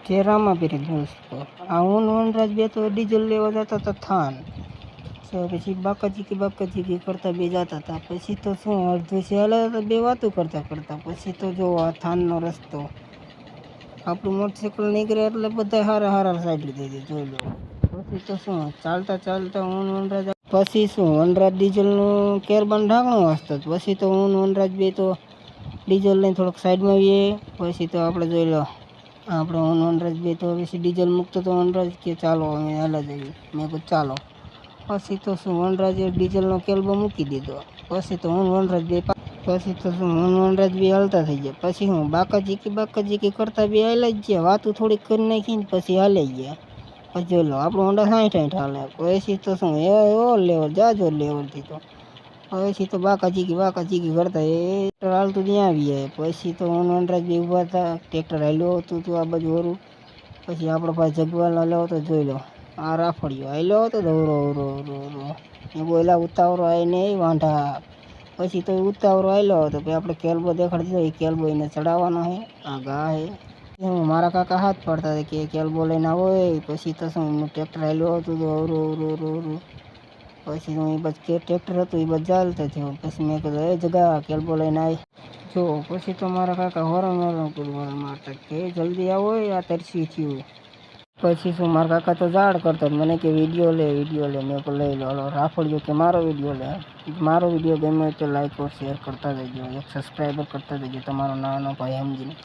જે રામાપીર દોસ્તો આ હું વનરાજ બે તો ડીઝલ લેવા જતા હતા થાન. પછી બાકાચીકી કરતા બે જતા હતા. પછી તો શું અડધું છે હાલ્યા હતા બે વાતો કરતા પછી તો જો આ થાનનો રસ્તો આપણું મોટરસાઇકલ નીકળે એટલે બધા હારા સાઈડ લીધી જોઈ લો. પછી તો શું ચાલતા હું વનરાજ પછી શું વનરાજ ડીઝલનું કેરબાન ઢાંકણું વાંચતો. પછી તો હું વનરાજ બે તો ડીઝલ લઈને થોડોક સાઈડમાં આવીએ. પછી તો આપણે જોઈ લો આપણે હું વનરાજ બે તો પછી ડીઝલ મૂકતો તો વનરાજ કે ચાલો અમે હાલા જઈએ. મેં કહું ચાલો. પછી તો શું વનરાજે ડીઝલનો કેલ્બો મૂકી દીધો. પછી તો હું વનરાજ બે પછી તો શું હું વનરાજ બે હાલતા થઈ ગયા. પછી હું બાકાચીકી કરતા બે હાલ્યા જ ગયા. વાતું થોડીક કરી નાખીને પછી હાલ્યા ગયા. પછી જોઈ લો આપણું હોન્ડા 60 હાલે. પછી તો શું એવો લેવલ જાજો લેવલથી તો પછી તો બાકાચીકી કરતા એ હાલતું ત્યાં આવીએ. પછી તો હું વનરાજ બે ઊભા હતા. ટ્રેક્ટર હાલ્યો હતું આ બાજુ વરું. પછી આપણો ભાઈ જગવાલ હાલ્યો હતો જોઈ લો. આ રાફડિયો હાલ્યો હતો હરો એ બોલા ઉતાવળો આવે નહીં વાંઢા. પછી તો ઉતાવળો હાલ્યો હતો. પછી આપણે કેલ્બો દેખાડી દીધો. એ કેલ્બો એને ચડાવવાનો છે. આ ગા છે. મારા કાકા હાથ પાડતા હતા કે કેલ્બો લઈને આવો. પછી તો શું ટ્રેક્ટર હાલ્યો હતું હરો. પછી હું એ બસ કે ટ્રેક્ટર હતું એ બસ ચાલતા થયો. પછી મેં કીધું એ જગા કેલ્બો લઈને આવી જો. પછી તો મારા કાકા હોરણ મારતા કે જલ્દી આવો આ તરસી થયું. પછી શું મારા કાકા તો ઝાડ કરતા મને કે વિડીયો લે. મેં કહું લઈ લો. રાફડિયો કે મારો વિડીયો લે. મારો વિડીયો ગમે તો લાઈક ઓર શેર કરતા જજો. એક સબસ્ક્રાઈબર કરતા જજો તમારો નાનો ભાઈ સમજીને.